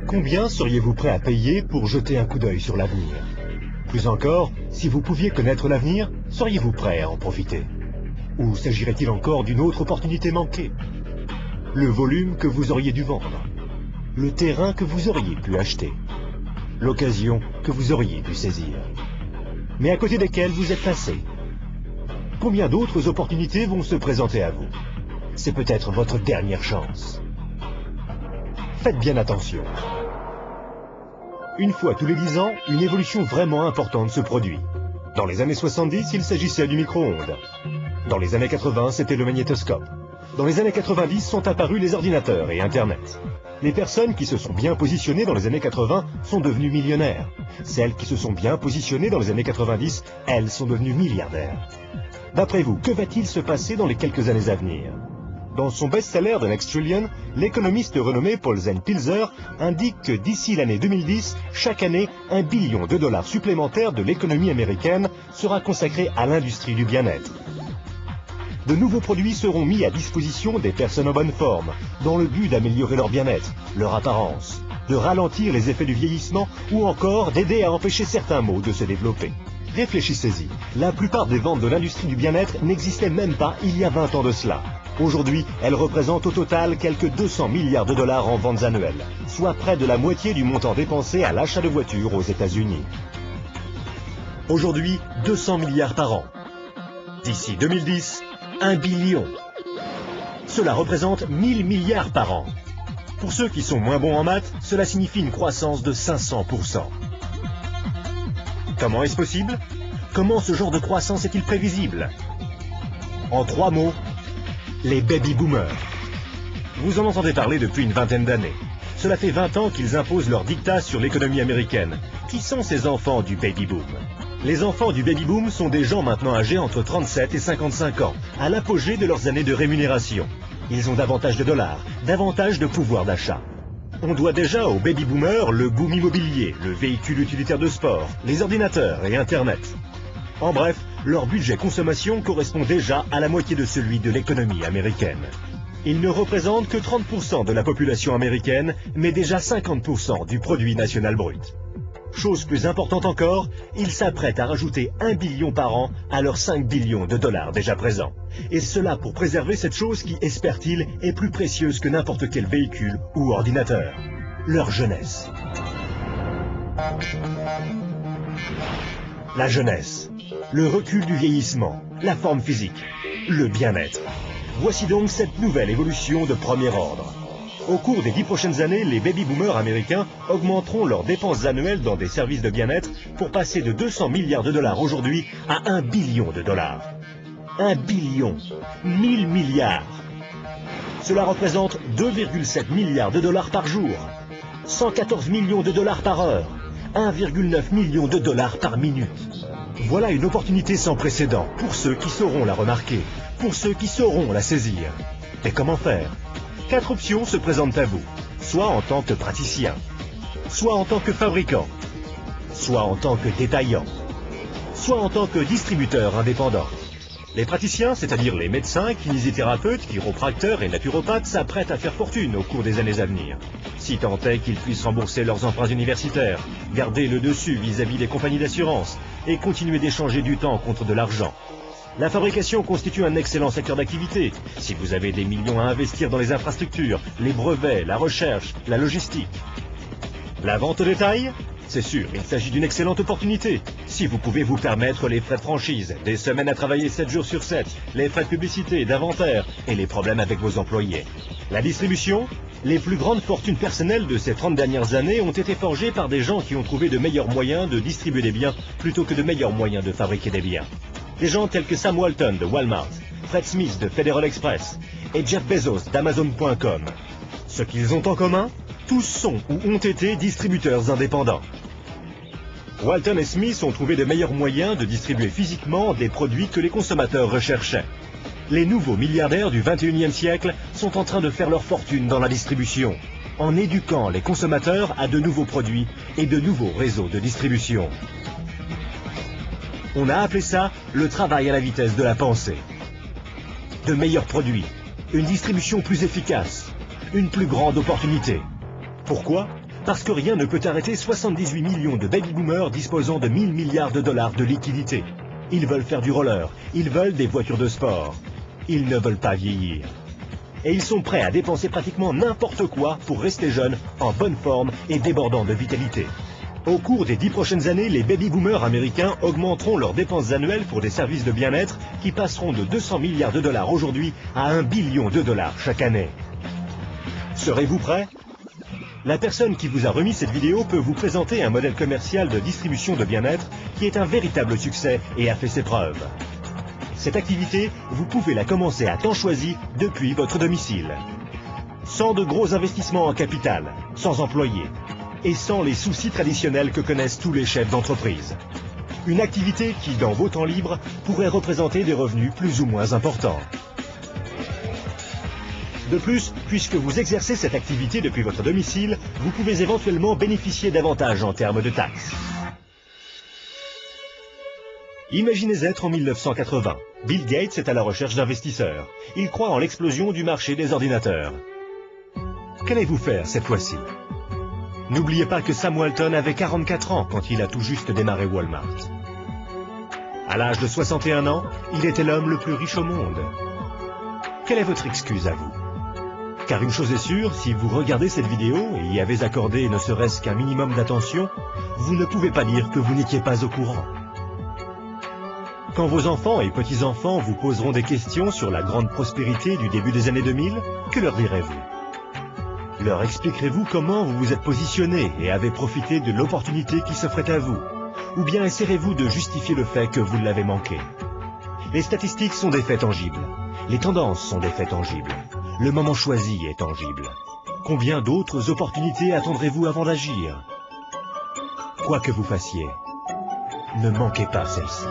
Combien seriez-vous prêt à payer pour jeter un coup d'œil sur l'avenir? Plus encore, si vous pouviez connaître l'avenir, seriez-vous prêt à en profiter? Ou s'agirait-il encore d'une autre opportunité manquée? Le volume que vous auriez dû vendre? Le terrain que vous auriez pu acheter? L'occasion que vous auriez dû saisir? Mais à côté desquelles vous êtes passé? Combien d'autres opportunités vont se présenter à vous? C'est peut-être votre dernière chance. Faites bien attention. Une fois tous les 10 ans, une évolution vraiment importante se produit. Dans les années 70, il s'agissait du micro-ondes. Dans les années 80, c'était le magnétoscope. Dans les années 90 sont apparus les ordinateurs et Internet. Les personnes qui se sont bien positionnées dans les années 80 sont devenues millionnaires. Celles qui se sont bien positionnées dans les années 90, elles sont devenues milliardaires. D'après vous, que va-t-il se passer dans les quelques années à venir? Dans son best-seller The Next Trillion, l'économiste renommé Paul Pilzer indique que d'ici l'année 2010, chaque année, $1 billion supplémentaires de l'économie américaine sera consacré à l'industrie du bien-être. De nouveaux produits seront mis à disposition des personnes en bonne forme, dans le but d'améliorer leur bien-être, leur apparence, de ralentir les effets du vieillissement ou encore d'aider à empêcher certains maux de se développer. Réfléchissez-y, la plupart des ventes de l'industrie du bien-être n'existaient même pas il y a 20 ans de cela. Aujourd'hui, elle représente au total quelques $200 milliards en ventes annuelles, soit près de la moitié du montant dépensé à l'achat de voitures aux États-Unis. Aujourd'hui, 200 milliards par an. D'ici 2010, 1 billion. Cela représente 1000 milliards par an. Pour ceux qui sont moins bons en maths, cela signifie une croissance de 500%. Comment est-ce possible? Comment ce genre de croissance est-il prévisible? En 3 mots, les baby-boomers. Vous en entendez parler depuis une vingtaine d'années. Cela fait 20 ans qu'ils imposent leur dictat sur l'économie américaine. Qui sont ces enfants du baby-boom? Les enfants du baby-boom sont des gens maintenant âgés entre 37 et 55 ans, à l'apogée de leurs années de rémunération. Ils ont davantage de dollars, davantage de pouvoir d'achat. On doit déjà aux baby-boomers le boom immobilier, le véhicule utilitaire de sport, les ordinateurs et Internet. En bref, leur budget consommation correspond déjà à la moitié de celui de l'économie américaine. Ils ne représentent que 30% de la population américaine, mais déjà 50% du produit national brut. Chose plus importante encore, ils s'apprêtent à rajouter 1 billion par an à leurs 5 billions de dollars déjà présents. Et cela pour préserver cette chose qui, espèrent-ils, est plus précieuse que n'importe quel véhicule ou ordinateur. Leur jeunesse. La jeunesse. Le recul du vieillissement, la forme physique, le bien-être. Voici donc cette nouvelle évolution de premier ordre. Au cours des 10 prochaines années, les baby-boomers américains augmenteront leurs dépenses annuelles dans des services de bien-être pour passer de 200 milliards de dollars aujourd'hui à 1 billion de dollars. 1 billion, 1000 milliards. Cela représente 2,7 milliards de dollars par jour, 114 millions de dollars par heure, 1,9 million de dollars par minute. Voilà une opportunité sans précédent pour ceux qui sauront la remarquer, pour ceux qui sauront la saisir. Mais comment faire? 4 options se présentent à vous, soit en tant que praticien, soit en tant que fabricant, soit en tant que détaillant, soit en tant que distributeur indépendant. Les praticiens, c'est-à-dire les médecins, kinésithérapeutes, chiropracteurs et naturopathes, s'apprêtent à faire fortune au cours des années à venir. Si tant est qu'ils puissent rembourser leurs emprunts universitaires, garder le dessus vis-à-vis des compagnies d'assurance et continuer d'échanger du temps contre de l'argent. La fabrication constitue un excellent secteur d'activité. Si vous avez des millions à investir dans les infrastructures, les brevets, la recherche, la logistique. La vente au détail? C'est sûr, il s'agit d'une excellente opportunité. Si vous pouvez vous permettre les frais de franchise, des semaines à travailler 7 jours sur 7, les frais de publicité, d'inventaire et les problèmes avec vos employés. La distribution? Les plus grandes fortunes personnelles de ces 30 dernières années ont été forgées par des gens qui ont trouvé de meilleurs moyens de distribuer des biens plutôt que de meilleurs moyens de fabriquer des biens. Des gens tels que Sam Walton de Walmart, Fred Smith de Federal Express et Jeff Bezos d'Amazon.com. Ce qu'ils ont en commun? Tous sont ou ont été distributeurs indépendants. Walton et Smith ont trouvé de meilleurs moyens de distribuer physiquement des produits que les consommateurs recherchaient. Les nouveaux milliardaires du 21e siècle sont en train de faire leur fortune dans la distribution, en éduquant les consommateurs à de nouveaux produits et de nouveaux réseaux de distribution. On a appelé ça le travail à la vitesse de la pensée. De meilleurs produits, une distribution plus efficace, une plus grande opportunité. Pourquoi? Parce que rien ne peut arrêter 78 millions de baby-boomers disposant de 1000 milliards de dollars de liquidités. Ils veulent faire du roller, ils veulent des voitures de sport. Ils ne veulent pas vieillir. Et ils sont prêts à dépenser pratiquement n'importe quoi pour rester jeunes, en bonne forme et débordants de vitalité. Au cours des 10 prochaines années, les baby-boomers américains augmenteront leurs dépenses annuelles pour des services de bien-être qui passeront de 200 milliards de dollars aujourd'hui à 1 billion de dollars chaque année. Serez-vous prêts? La personne qui vous a remis cette vidéo peut vous présenter un modèle commercial de distribution de bien-être qui est un véritable succès et a fait ses preuves. Cette activité, vous pouvez la commencer à temps choisi depuis votre domicile. Sans de gros investissements en capital, sans employés et sans les soucis traditionnels que connaissent tous les chefs d'entreprise. Une activité qui, dans vos temps libres, pourrait représenter des revenus plus ou moins importants. De plus, puisque vous exercez cette activité depuis votre domicile, vous pouvez éventuellement bénéficier davantage en termes de taxes. Imaginez être en 1980. Bill Gates est à la recherche d'investisseurs. Il croit en l'explosion du marché des ordinateurs. Qu'allez-vous faire cette fois-ci? N'oubliez pas que Sam Walton avait 44 ans quand il a tout juste démarré Walmart. À l'âge de 61 ans, il était l'homme le plus riche au monde. Quelle est votre excuse à vous? Car une chose est sûre, si vous regardez cette vidéo et y avez accordé ne serait-ce qu'un minimum d'attention, vous ne pouvez pas dire que vous n'étiez pas au courant. Quand vos enfants et petits-enfants vous poseront des questions sur la grande prospérité du début des années 2000, que leur direz-vous? Leur expliquerez-vous comment vous vous êtes positionné et avez profité de l'opportunité qui s'offrait à vous? Ou bien essaierez-vous de justifier le fait que vous l'avez manqué? Les statistiques sont des faits tangibles. Les tendances sont des faits tangibles. Le moment choisi est tangible. Combien d'autres opportunités attendrez-vous avant d'agir? Quoi que vous fassiez, ne manquez pas celle-ci.